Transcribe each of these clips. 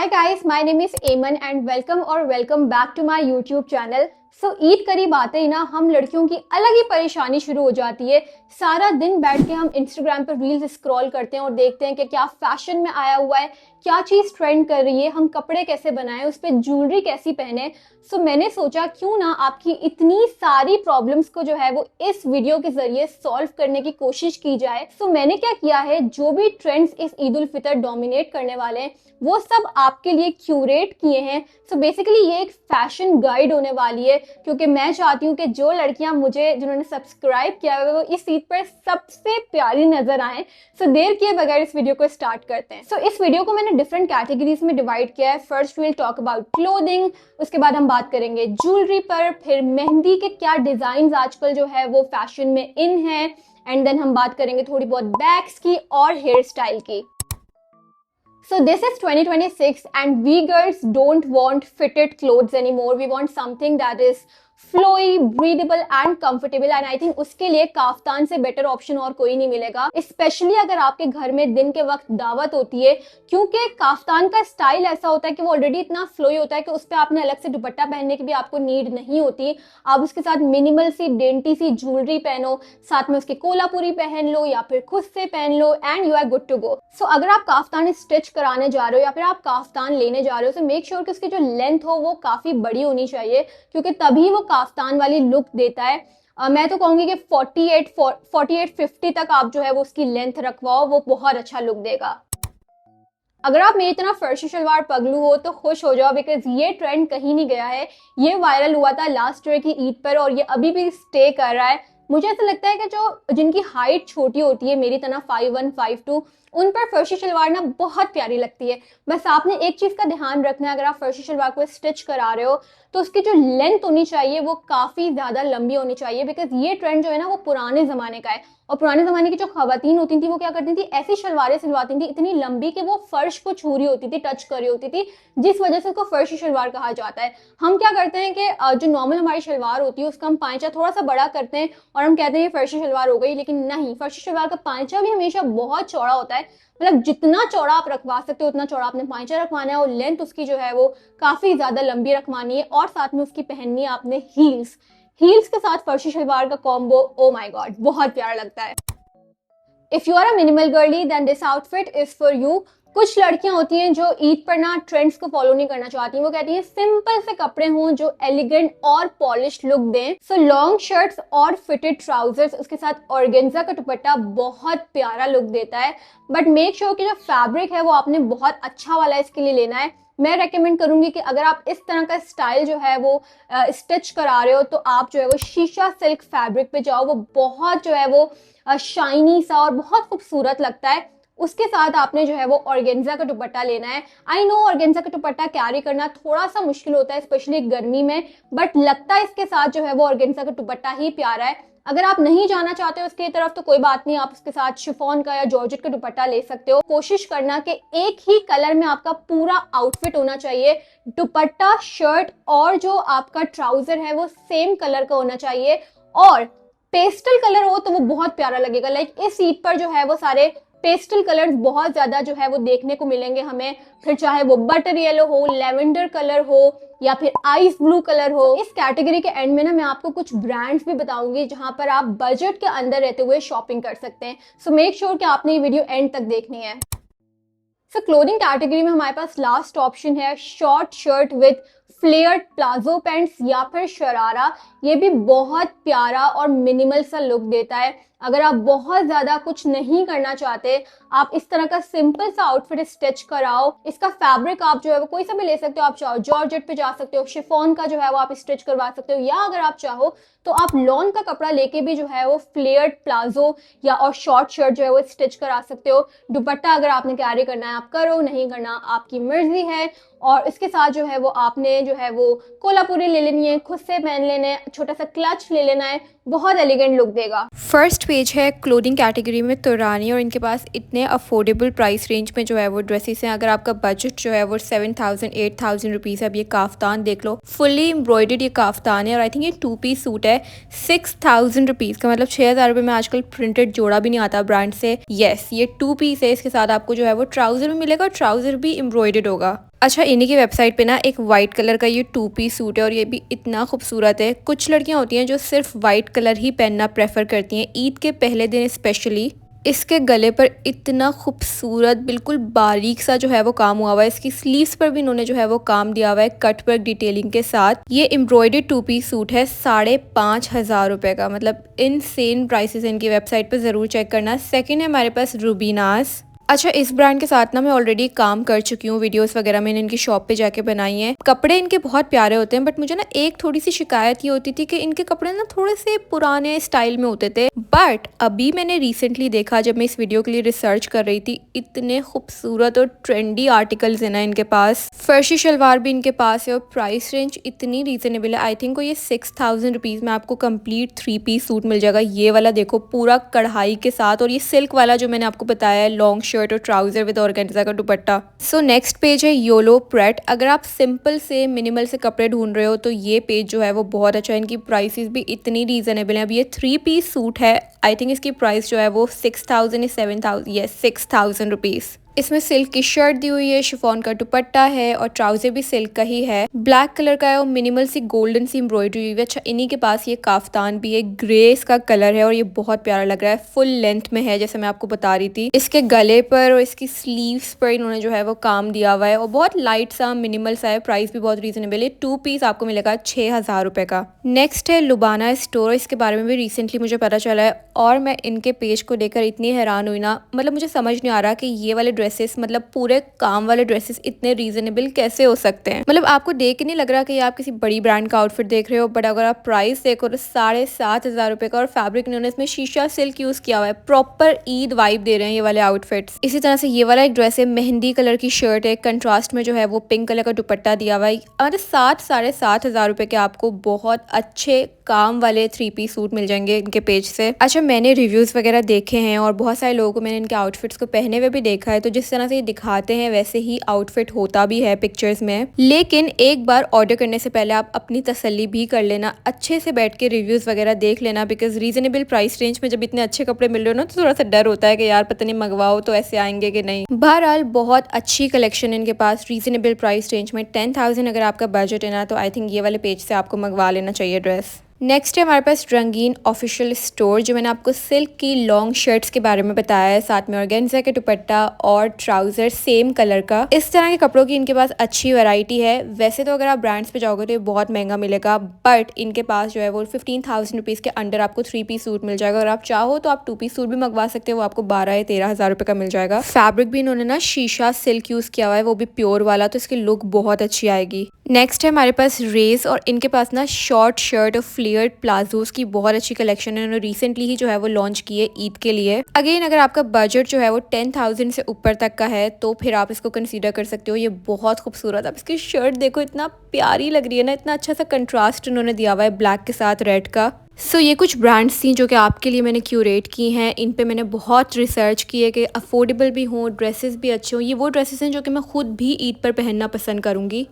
Hi guys, my name is Aman and welcome back to my YouTube channel. Eid करीब आते ही ना हम लड़कियों की अलग ही परेशानी शुरू हो जाती है। सारा दिन बैठ के हम इंस्टाग्राम पर रील्स स्क्रॉल करते हैं और देखते हैं कि क्या फैशन में आया हुआ है, क्या चीज़ ट्रेंड कर रही है, हम कपड़े कैसे बनाएं, उस पर ज्वेलरी कैसी पहने। मैंने सोचा क्यों ना आपकी इतनी सारी प्रॉब्लम्स को जो है वो इस वीडियो के जरिए सॉल्व करने की कोशिश की जाए। मैंने क्या किया है, जो भी ट्रेंड्स इस ईद उल फितर डोमिनेट करने वाले हैं वो सब आपके लिए क्यूरेट किए हैं। बेसिकली ये एक फैशन गाइड होने वाली है, क्योंकि मैं चाहती हूँ कि जो लड़कियां जिन्होंने सब्सक्राइब किया है वो इस ईद पर सबसे प्यारी नजर आए। देर किए बगैर इस वीडियो को स्टार्ट करते हैं। इस वीडियो को मैंने डिफरेंट कैटेगरीज में डिवाइड किया है। First will talk about clothing, उसके बाद हम बात करेंगे ज्वेलरी पर, फिर मेहंदी के क्या डिजाइन आजकल जो है वो फैशन में इन है, एंड देन हम बात करेंगे थोड़ी बहुत बैग्स की और हेयर स्टाइल की। This is 2026 and we girls don't want fitted clothes anymore. We want something that is flowy, breathable and comfortable, and I think उसके लिए काफ्तान से बेटर ऑप्शन और कोई नहीं मिलेगा, स्पेशली अगर आपके घर में दिन के वक्त दावत होती है, क्योंकि काफ्तान का स्टाइल ऐसा होता है कि वो ऑलरेडी इतना फ्लोई होता है कि उस पर आपने अलग से दुपट्टा पहनने की भी आपको नीड नहीं होती। आप उसके साथ मिनिमल सी डेंटी सी ज्वेलरी पहनो, साथ में उसकी कोलापुरी पहन लो या फिर खुद से पहन लो and you are good to go. अगर आप काफ्तान स्टिच कराने जा रहे हो या फिर आप काफ्तान लेने जा रहे हो, तो मेक श्योर कि उसकी जो लेंथ हो वो काफी बड़ी होनी चाहिए, क्योंकि तभी वो काफ्तान वाली लुक देता है। मैं तो कहूंगी कि 48-50 तक आप जो है वो उसकी लेंथ रखवाओ, वो बहुत अच्छा लुक देगा। अगर आप मेरी तरह फर्शी शलवार पगलू हो तो खुश हो जाओ, बिकॉज ये ट्रेंड कहीं नहीं गया है। ये वायरल हुआ था लास्ट ईयर की ईद पर और ये अभी भी स्टे कर रहा है। मुझे ऐसा लगता है कि जिनकी हाइट छोटी होती है, मेरी तरह 5'1", 5'2", उन पर फर्शी शलवार ना बहुत प्यारी लगती है। बस आपने एक चीज का ध्यान रखना है, अगर आप फर्शी शलवार को स्टिच करा रहे हो तो उसकी जो लेंथ होनी चाहिए वो काफी ज्यादा लंबी होनी चाहिए, बिकॉज ये ट्रेंड जो है ना वो पुराने जमाने का है। और पुराने जमाने की जो खवातीन होती थी वो क्या करती थी, ऐसी शलवारें सिलवाती थी इतनी लंबी कि वो फर्श को छू रही होती थी, टच कर रही होती थी, जिस वजह से उसको फर्शी शलवार कहा जाता है। हम क्या करते हैं कि जो नॉर्मल हमारी शलवार होती है उसका हम पांचा थोड़ा सा बड़ा करते हैं और हम कहते हैं ये फर्शी शलवार हो गई, लेकिन नहीं, फर्शी शलवार का पांचा भी हमेशा बहुत चौड़ा होता है। मतलब जितना चौड़ा आप रखवा सकते हो उतना चौड़ा आपने पांचा रखवाना है, और लेंथ उसकी जो है वो काफी ज्यादा लंबी रखवानी है, और साथ में उसकी पहननी है आपने हील्स के साथ फर्शी शलवार का कॉम्बो, ओ माय गॉड, बहुत प्यारा लगता है। If you are a minimal girly then this outfit is for you. कुछ लड़कियां होती हैं जो ईद पर ना ट्रेंड्स को फॉलो नहीं करना चाहती, वो कहती हैं सिंपल से कपड़े हों जो एलिगेंट और पॉलिश लुक दें। लॉन्ग शर्ट्स और फिटेड ट्राउजर्स, उसके साथ ऑर्गेन्जा का दुपट्टा बहुत प्यारा लुक देता है। बट मेक श्योर कि जो फैब्रिक है वो आपने बहुत अच्छा वाला इसके लिए लेना है। मैं रेकमेंड करूंगी कि अगर आप इस तरह का स्टाइल जो है वो स्टिच करा रहे हो तो आप जो है वो शीशा सिल्क फैब्रिक पे जाओ, वो बहुत जो है वो शाइनी सा और बहुत खूबसूरत लगता है। उसके साथ आपने जो है वो ऑर्गेन्जा का दुपट्टा लेना है। आई नो ऑर्गेन्जा का दुपट्टा कैरी करना थोड़ा सा मुश्किल होता है, स्पेशली गर्मी में, बट लगता है इसके साथ जो है वो ऑर्गेन्जा का दुपट्टा ही प्यारा है। अगर आप नहीं जाना चाहते हो उसकी तरफ तो कोई बात नहीं, आप उसके साथ शिफॉन का या जॉर्जेट का दुपट्टा ले सकते हो। कोशिश करना कि एक ही कलर में आपका पूरा आउटफिट होना चाहिए। दुपट्टा, शर्ट और जो आपका ट्राउजर है वो सेम कलर का होना चाहिए, और पेस्टल कलर हो तो वो बहुत प्यारा लगेगा। लाइक इस ईद पर जो है वो सारे पेस्टल कलर्स बहुत ज्यादा जो है वो देखने को मिलेंगे हमें, फिर चाहे वो बटर येलो हो, लेवेंडर कलर हो या फिर आइस ब्लू कलर हो। इस कैटेगरी के एंड में ना मैं आपको कुछ ब्रांड्स भी बताऊंगी जहां पर आप बजट के अंदर रहते हुए शॉपिंग कर सकते हैं। मेक श्योर कि आपने ये वीडियो एंड तक देखनी है। क्लोथिंग कैटेगरी में हमारे पास लास्ट ऑप्शन है short shirt with flared palazzo pants या फिर शरारा। ये भी बहुत प्यारा और मिनिमल सा लुक देता है। अगर आप बहुत ज्यादा कुछ नहीं करना चाहते, आप इस तरह का सिंपल सा आउटफिट स्टिच कराओ। इसका फैब्रिक आप जो है वो कोई सा भी ले सकते हो, आप चाहो जॉर्जेट पे जा सकते हो, शिफॉन का जो है वो आप स्टिच करवा सकते हो, या अगर आप चाहो तो आप लॉन का कपड़ा लेके भी जो है वो फ्लेयर्ड प्लाजो या और शॉर्ट शर्ट जो है वो स्टिच करा सकते हो। दुपट्टा अगर आपने कैरी करना है आप करो, नहीं करना आपकी मर्जी है। और इसके साथ जो है वो आपने जो है वो कोलापुरी ले लेनी है, खुद से पहन लेने हैं, छोटा सा क्लच ले लेना है, बहुत एलिगेंट लुक देगा। फर्स्ट पेज है क्लोथिंग कैटेगरी में तुरानी, और इनके पास इतने अफोर्डेबल प्राइस रेंज में जो है वो ड्रेसेस हैं। अगर आपका बजट जो है वो 7,000-8,000 रुपीज़ है, अब ये काफ्तान देख लो, फुली एम्ब्रॉयडर्ड ये काफ्तान है, और आई थिंक ये 2 पीस सूट है 6,000 रुपीज़ का, मतलब 6,000 रुपये में आजकल प्रिंटेड जोड़ा भी नहीं आता ब्रांड से। येस, ये 2 पीस है, इसके साथ आपको जो है वो ट्राउज़र भी मिलेगा, ट्राउज़र भी एम्ब्रॉयडर्ड होगा। अच्छा, इन्हीं की वेबसाइट पे ना एक वाइट कलर का ये 2 पीस सूट है और ये भी इतना खूबसूरत है। कुछ लड़कियां होती हैं जो सिर्फ वाइट कलर ही पहनना प्रेफर करती हैं, ईद के पहले दिन स्पेशली। इसके गले पर इतना खूबसूरत बिल्कुल बारीक सा जो है वो काम हुआ हुआ है। इसकी स्लीव्स पर भी इन्होंने जो है वो काम दिया हुआ है कट वर्क डिटेलिंग के साथ। ये एम्ब्रॉयडर्ड 2 पीस सूट है 5,500 रुपए का, मतलब इनसेन प्राइसेस इनकी वेबसाइट पर ज़रूर चेक करना। सेकंड है हमारे पास रूबीनास। अच्छा, इस ब्रांड के साथ ना मैं ऑलरेडी काम कर चुकी हूँ, वीडियोस वगैरह मैंने इनकी शॉप पे जाके बनाई हैं। कपड़े इनके बहुत प्यारे होते हैं, बट मुझे ना एक थोड़ी सी शिकायत ये होती थी कि इनके कपड़े ना थोड़े से पुराने स्टाइल में होते थे। बट अभी मैंने रिसेंटली देखा, जब मैं इस वीडियो के लिए रिसर्च कर रही थी, इतने खूबसूरत और ट्रेंडी आर्टिकल्स है ना इनके पास। फर्शी शलवार भी इनके पास है और प्राइस रेंज इतनी रीजनेबल है। आई थिंक ये 6,000 रुपीज़ में आपको कंप्लीट 3 पीस सूट मिल जाएगा। ये वाला देखो पूरा कढ़ाई के साथ, और ये सिल्क वाला जो मैंने आपको बताया है, लॉन्ग शर्ट और ट्राउजर विद ऑर्गेन्जा का दुपट्टा। सो नेक्स्ट पेज है योलो प्रेट। अगर आप सिंपल से मिनिमल से कपड़े ढूंढ रहे हो तो ये पेज जो है वो बहुत अच्छा है। इनकी प्राइसेस भी इतनी रीजनेबल है। अब ये 3 पीस सूट है, आई थिंक इसकी प्राइस जो है वो 6,000 या 7,000, यस 6,000 रुपीज़। इसमें सिल्क की शर्ट दी हुई है, शिफॉन का दुपट्टा है और ट्राउजर भी सिल्क का ही है। ब्लैक कलर का है और मिनिमल सी गोल्डन सी एम्ब्रॉयडरी हुई है। अच्छा, इन्हीं के पास ये काफ्तान भी है, ग्रे इसका कलर है और ये बहुत प्यारा लग रहा है। फुल लेंथ में है जैसे मैं आपको बता रही थी। इसके गले पर और इसकी स्लीव्स पर इन्होंने जो है वो काम दिया हुआ है और बहुत लाइट सा मिनिमल सा है। प्राइस भी बहुत रीजनेबल है। 2 पीस आपको मिलेगा 6,000 रुपए का। नेक्स्ट है लुबाना स्टोर। इसके बारे में भी रिसेंटली मुझे पता चला है और मैं इनके पेज को देखकर इतनी हैरान हुई ना, मतलब मुझे समझ नहीं आ रहा कि ये वाले ड्रेसेस, मतलब पूरे काम वाले ड्रेसेस इतने रीजनेबल कैसे हो सकते हैं। मतलब आपको देख के नहीं लग रहा कि आप किसी बड़ी ब्रांड का आउटफिट देख रहे हो, बट अगर आप प्राइस देखो तो 7,500 रुपए का। और फैब्रिक इन्होंने इसमें शीशा सिल्क यूज किया हुआ है। प्रॉपर ईद वाइब दे रहे हैं ये वाले आउटफिट्स। इसी तरह से ये वाला एक ड्रेस है, मेहंदी कलर की शर्ट है, कंट्रास्ट में जो है वो पिंक कलर का दुपट्टा दिया हुआ है। मतलब 7,500 रुपए के आपको बहुत अच्छे काम वाले 3 पीस सूट मिल जाएंगे इनके पेज से। अच्छा, मैंने रिव्यूज वगैरह देखे हैं और बहुत सारे लोगों को मैंने इनके आउटफिट्स को पहने हुए भी देखा है, तो जिस तरह से ये दिखाते हैं वैसे ही आउटफिट होता भी है पिक्चर्स में। लेकिन एक बार ऑर्डर करने से पहले आप अपनी तसल्ली भी कर लेना, अच्छे से बैठ के रिव्यूज वगैरह देख लेना, बिकॉज रीजनेबल प्राइस रेंज में जब इतने अच्छे कपड़े मिल रहे हो ना, तो थोड़ा सा डर होता है कि यार पता नहीं मंगवाओ तो ऐसे आएंगे कि नहीं। बहरहाल बहुत अच्छी कलेक्शन इनके पास रीजनेबल प्राइस रेंज में। 10,000 अगर आपका बजट है ना, तो आई थिंक ये वाले पेज से आपको मंगवा लेना चाहिए ड्रेस। नेक्स्ट है हमारे पास रंगीन ऑफिशियल स्टोर, जो मैंने आपको सिल्क की लॉन्ग शर्ट्स के बारे में बताया है, साथ में ऑर्गेन्जा के दुपट्टा और ट्राउजर सेम कलर का। इस तरह के कपड़ों की इनके पास अच्छी वैरायटी है। वैसे तो अगर आप ब्रांड्स पे जाओगे तो ये बहुत महंगा मिलेगा, बट इनके पास जो है वो 15,000 रुपीज़ के अंडर आपको 3 पीस सूट मिल जाएगा। अगर आप चाहो तो आप 2 पीस सूट भी मंगवा सकते हो, वो आपको 12 या 13,000 रुपये का मिल जाएगा। फैब्रिक भी इन्होंने ना शीशा सिल्क यूज़ किया हुआ है, वो भी प्योर वाला, तो इसकी लुक बहुत अच्छी आएगी। नेक्स्ट है हमारे पास रेस, और इनके पास ना शॉर्ट शर्ट और फ्लेयर्ड प्लाजोस की बहुत अच्छी कलेक्शन है। उन्होंने रिसेंटली ही जो है वो लॉन्च की है ईद के लिए। अगेन अगर आपका बजट जो है वो 10,000 से ऊपर तक का है तो फिर आप इसको कंसीडर कर सकते हो। ये बहुत खूबसूरत, आप इसकी शर्ट देखो, इतना प्यारी लग रही है ना, इतना अच्छा सा कंट्रास्ट उन्होंने दिया हुआ है ब्लैक के साथ रेड का। सो ये कुछ ब्रांड्स थी जो कि आपके लिए मैंने क्यूरेट की हैं। इन पे मैंने बहुत रिसर्च की है कि अफोर्डेबल भी हों, ड्रेसेस भी अच्छे हों। ये वो ड्रेसेस हैं जो कि मैं खुद भी ईद पर पहनना पसंद करूँगी।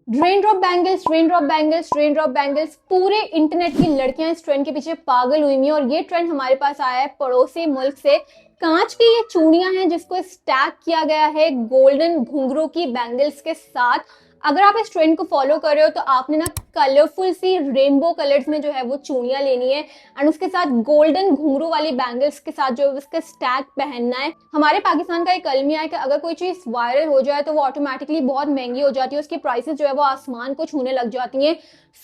Rain drop bangles, rain drop bangles, rain drop bangles, पूरे इंटरनेट की लड़कियां इस ट्रेंड के पीछे पागल हुई हैं और ये ट्रेंड हमारे पास आया है पड़ोसी मुल्क से। कांच की ये चूड़ियां हैं जिसको स्टैक किया गया है गोल्डन घुंघरू की बैंगल्स के साथ। अगर आप इस ट्रेंड को फॉलो कर रहे हो तो आपने ना कलरफुल सी रेनबो कलर्स में जो है वो चूड़ियां लेनी है एंड उसके साथ गोल्डन घुंघरू वाली बैंगल्स के साथ जो है उसका स्टैक पहनना है। हमारे पाकिस्तान का एक अलमिया है कि अगर कोई चीज वायरल हो जाए तो वो ऑटोमेटिकली बहुत महंगी हो जाती है, उसकी प्राइसेस जो है वो आसमान को छूने लग जाती हैं।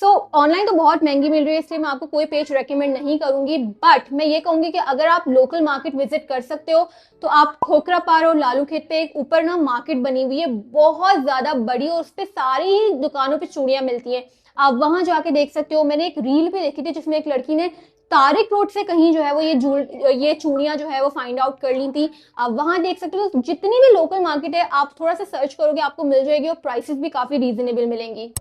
सो ऑनलाइन तो बहुत महंगी मिल रही है, इसलिए मैं आपको कोई पेज रेकमेंड नहीं करूंगी, बट मैं ये कहूंगी कि अगर आप लोकल मार्केट विजिट कर सकते हो तो आप खोखरा पार और लालू खेत पे एक ऊपर ना मार्केट बनी हुई है, बहुत ज्यादा बड़ी, और उस पर सारी ही दुकानों पे चूड़ियां मिलती हैं। आप वहां जाके देख सकते हो। मैंने एक रील भी देखी थी जिसमें एक लड़की ने तारिक रोड से कहीं जो है वो ये चूड़ियां जो है वो फाइंड आउट कर ली थी। आप वहां देख सकते हो। जितनी भी लोकल मार्केट है आप थोड़ा सा सर्च करोगे आपको मिल जाएगी और प्राइसेस भी काफी रीजनेबल मिलेंगी।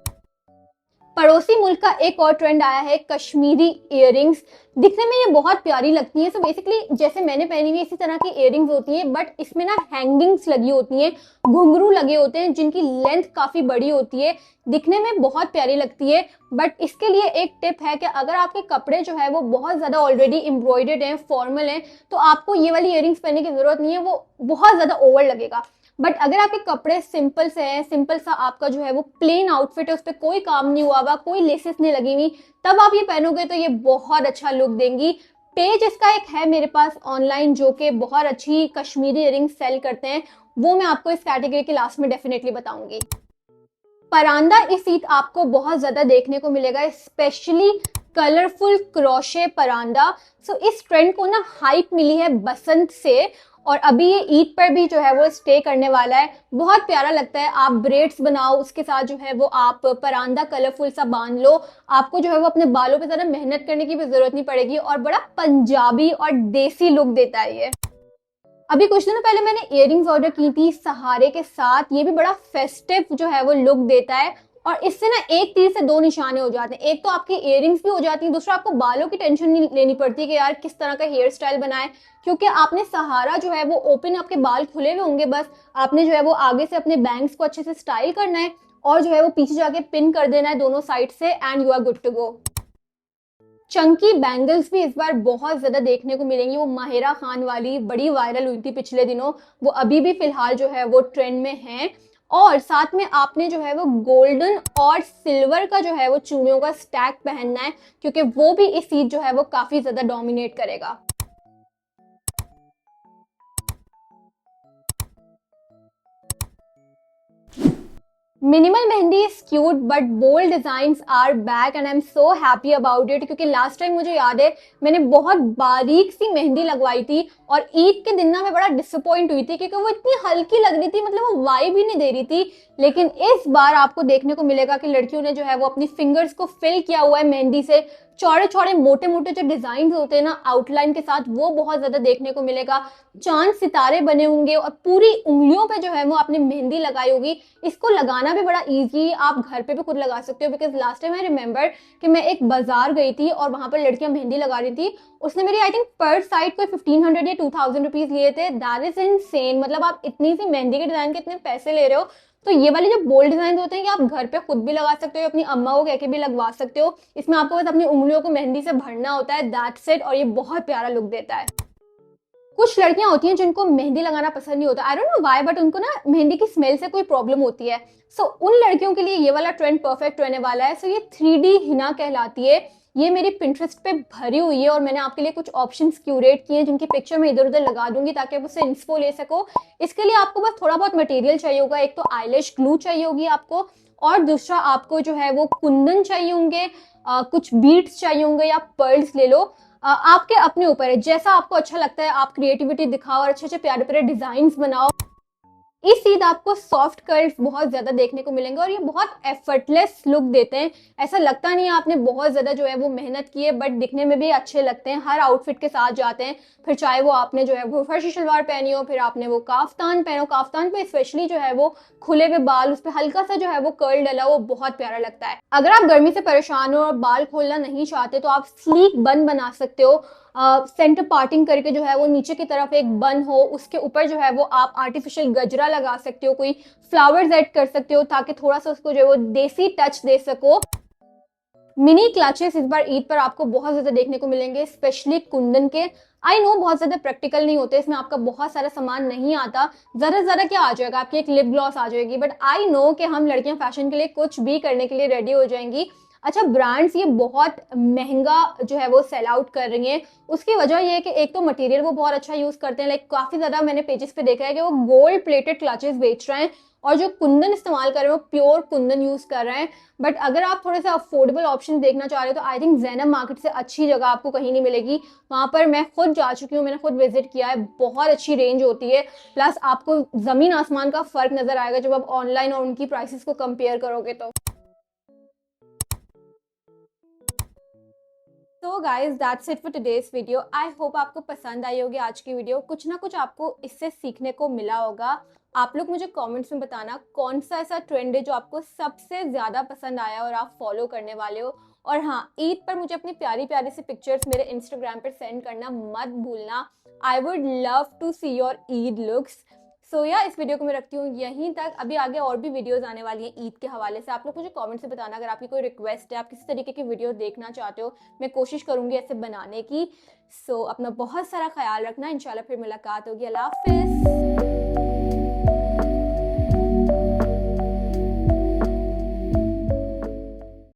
पड़ोसी मुल्क का एक और ट्रेंड आया है कश्मीरी इयररिंग्स। दिखने में ये बहुत प्यारी लगती हैं। सो बेसिकली जैसे मैंने पहनी हुई इसी तरह की इयररिंग्स होती हैं, बट इसमें ना हैंगिंग्स लगी होती हैं, घुंघरू लगे होते हैं जिनकी लेंथ काफी बड़ी होती है, दिखने में बहुत प्यारी लगती है। बट इसके लिए एक टिप है कि अगर आपके कपड़े जो है वो बहुत ज्यादा ऑलरेडी एम्ब्रॉयडर्ड हैं, फॉर्मल हैं, तो आपको ये वाली इयररिंग्स पहनने की जरूरत नहीं है, वो बहुत ज्यादा ओवर लगेगा। बट अगर आपके कपड़े सिंपल से हैं, सिंपल सा आपका जो है वो प्लेन आउटफिट है, उस पर कोई काम नहीं हुआ हुआ, कोई लेसेस नहीं लगी हुई, तब आप ये पहनोगे तो ये बहुत अच्छा लुक देंगी। पेज इसका एक है मेरे पास ऑनलाइन जो कि बहुत अच्छी कश्मीरी इयरिंग सेल करते हैं, वो मैं आपको इस कैटेगरी के लास्ट में डेफिनेटली बताऊंगी। परांदा इस ईद आपको बहुत ज्यादा देखने को मिलेगा, स्पेशली कलरफुल क्रोशे परांदा। सो इस ट्रेंड को ना हाइप मिली है बसंत से, और अभी ये ईद पर भी जो है वो स्टे करने वाला है। बहुत प्यारा लगता है, आप ब्रेड्स बनाओ, उसके साथ जो है वो आप परांदा कलरफुल सा बांध लो, आपको जो है वो अपने बालों पे ज्यादा मेहनत करने की भी जरूरत नहीं पड़ेगी, और बड़ा पंजाबी और देसी लुक देता है ये। अभी कुछ दिनों पहले मैंने इयररिंग्स ऑर्डर की थी सहारे के साथ, ये भी बड़ा फेस्टिव जो है वो लुक देता है, और इससे ना एक तीर से दो निशाने हो जाते हैं। एक तो आपकी इयररिंग्स भी हो जाती है, दूसरा आपको बालों की टेंशन नहीं लेनी पड़ती कि यार किस तरह का हेयर स्टाइल बनाए, क्योंकि आपने सहारा जो है वो ओपन, आपके बाल खुले हुए होंगे, बस आपने जो है वो आगे से अपने बैंग्स को अच्छे से स्टाइल करना है और जो है वो पीछे जाके पिन कर देना है दोनों साइड से, and you are good to go. Chunky bangles भी इस बार बहुत ज्यादा देखने को मिलेंगी, वो माहिरा खान वाली बड़ी वायरल हुई थी पिछले दिनों, वो अभी भी फिलहाल जो है वो ट्रेंड में है। और साथ में आपने जो है वो गोल्डन और सिल्वर का जो है वो चूड़ियों का स्टैक पहनना है, क्योंकि वो भी इस ईद जो है वो काफी ज्यादा डोमिनेट करेगा। Minimal mehndi is cute but bold designs are back and I am so happy about it, क्योंकि लास्ट टाइम मुझे याद है मैंने बहुत बारीक सी मेहंदी लगवाई थी, और ईद के दिन ना मैं बड़ा डिसअपॉइंट हुई थी क्योंकि वो इतनी हल्की लग रही थी, मतलब वो वाइब ही नहीं दे रही थी। लेकिन इस बार आपको देखने को मिलेगा कि लड़कियों ने जो है वो अपनी फिंगर्स को फिल किया हुआ है मेहंदी से, चौड़े चौड़े मोटे मोटे जो डिजाइन होते हैं ना आउटलाइन के साथ, वो बहुत ज्यादा देखने को मिलेगा। चांद सितारे बने होंगे और पूरी उंगलियों पे जो है वो आपने मेहंदी लगाई होगी। इसको लगाना भी बड़ा इजी, आप घर पे भी खुद लगा सकते हो, because last time I remember कि मैं एक बाजार गई थी और वहां पर लड़कियां मेहंदी लगा रही थी, उसने मेरी आई थिंक पर साइड कोई 1500 या 2000 रुपीज लिए थे। दैट इज इनसेन, मतलब आप इतनी सी मेहंदी के डिजाइन के इतने पैसे ले रहे हो। तो ये वाले जो बोल्ड डिजाइन होते हैं कि आप घर पे खुद भी लगा सकते हो, अपनी अम्मा को कह के भी लगवा सकते हो, इसमें आपको बस अपनी उंगलियों को मेहंदी से भरना होता है, दैट्स इट, और ये बहुत प्यारा लुक देता है। कुछ लड़कियां होती हैं जिनको मेहंदी लगाना पसंद नहीं होता, I don't know why, but उनको ना मेहंदी की स्मेल से कोई प्रॉब्लम होती है। सो उन लड़कियों के लिए ये वाला ट्रेंड परफेक्ट रहने वाला है। सो ये 3D हिना कहलाती है, ये मेरी पिंटरेस्ट पे भरी हुई है, और मैंने आपके लिए कुछ ऑप्शंस क्यूरेट किए हैं जिनकी पिक्चर मैं इधर उधर लगा दूंगी ताकि आप उससे इंस्पो ले सको। इसके लिए आपको बस थोड़ा बहुत मटेरियल चाहिए होगा, एक तो आईलैश ग्लू चाहिए होगी आपको, और दूसरा आपको जो है वो कुंदन चाहिए होंगे, कुछ बीड्स चाहिए होंगे या पर्ल्स ले लो। आपके अपने ऊपर है, जैसा आपको अच्छा लगता है आप क्रिएटिविटी दिखाओ और अच्छे अच्छे प्यारे प्यारे डिजाइन बनाओ। इस ईद आपको सॉफ्ट कर्ल्स बहुत ज्यादा देखने को मिलेंगे, और ये बहुत एफर्टलेस लुक देते हैं, ऐसा लगता नहीं है आपने बहुत ज्यादा जो है वो मेहनत की है, बट दिखने में भी अच्छे लगते हैं, हर आउटफिट के साथ जाते हैं। फिर चाहे वो आपने जो है वो फर्शी शलवार पहनी हो, फिर आपने वो काफ्तान पहनो, काफ्तान पे स्पेशली जो है वो खुले हुए बाल, उस पर हल्का सा जो है वो कर्ल डला, वो बहुत प्यारा लगता है। अगर आप गर्मी से परेशान हो और बाल खोलना नहीं चाहते तो आप स्लीक बन बना सकते हो, सेंटर पार्टिंग करके जो है वो नीचे की तरफ एक बन हो, उसके ऊपर जो है वो आप आर्टिफिशियल गजरा लगा सकते हो, कोई फ्लावर्स ऐड कर सकते हो ताकि थोड़ा सा उसको जो है वो देसी टच दे सको। मिनी क्लचेस इस बार ईद पर आपको बहुत ज्यादा देखने को मिलेंगे, स्पेशली कुंदन के। आई नो बहुत ज्यादा प्रैक्टिकल नहीं होते, इसमें आपका बहुत सारा सामान नहीं आता, जरा जरा क्या आ जाएगा, आपकी एक लिप ग्लॉस आ जाएगी, बट आई नो कि हम लड़कियां फैशन के लिए कुछ भी करने के लिए रेडी हो जाएंगी। अच्छा, ब्रांड्स ये बहुत महंगा जो है वो सेल आउट कर रही हैं, उसकी वजह ये है कि एक तो मटेरियल वो बहुत अच्छा यूज करते हैं, लाइक काफी ज्यादा मैंने पेजेस पे देखा है कि वो गोल्ड प्लेटेड क्लचेस बेच रहे हैं, और जो कुंदन इस्तेमाल कर रहे हैं वो प्योर कुंदन यूज कर रहे हैं। बट अगर आप थोड़े से अफोर्डेबल ऑप्शन देखना चाह रहे हो तो आई थिंक जैनब मार्केट से अच्छी जगह आपको कहीं नहीं मिलेगी। वहां पर मैं खुद जा चुकी हूँ, मैंने खुद विजिट किया है, बहुत अच्छी रेंज होती है, प्लस आपको जमीन आसमान का फर्क नजर आएगा जब आप ऑनलाइन और उनकी प्राइसेस को कंपेयर करोगे तो। तो guys that's it for today's video. I hope आपको पसंद आई होगी आज की वीडियो, कुछ ना कुछ आपको इससे सीखने को मिला होगा। आप लोग मुझे कमेंट्स में बताना कौन सा ऐसा ट्रेंड है जो आपको सबसे ज्यादा पसंद आया और आप फॉलो करने वाले हो। और हाँ, ईद पर मुझे अपनी प्यारी प्यारी सी पिक्चर्स मेरे इंस्टाग्राम पर सेंड करना मत भूलना। I would love to see your Eid looks. So या इस वीडियो को मैं रखती हूँ यहीं तक, अभी आगे और भी वीडियोस आने वाली हैं ईद के हवाले से। आप लोग मुझे कमेंट से बताना अगर आपकी कोई रिक्वेस्ट है, आप किसी तरीके की वीडियो देखना चाहते हो, मैं कोशिश करूंगी ऐसे बनाने की। सो अपना बहुत सारा ख्याल रखना, इंशाल्लाह फिर मुलाकात होगी। अल्लाह हाफिज़।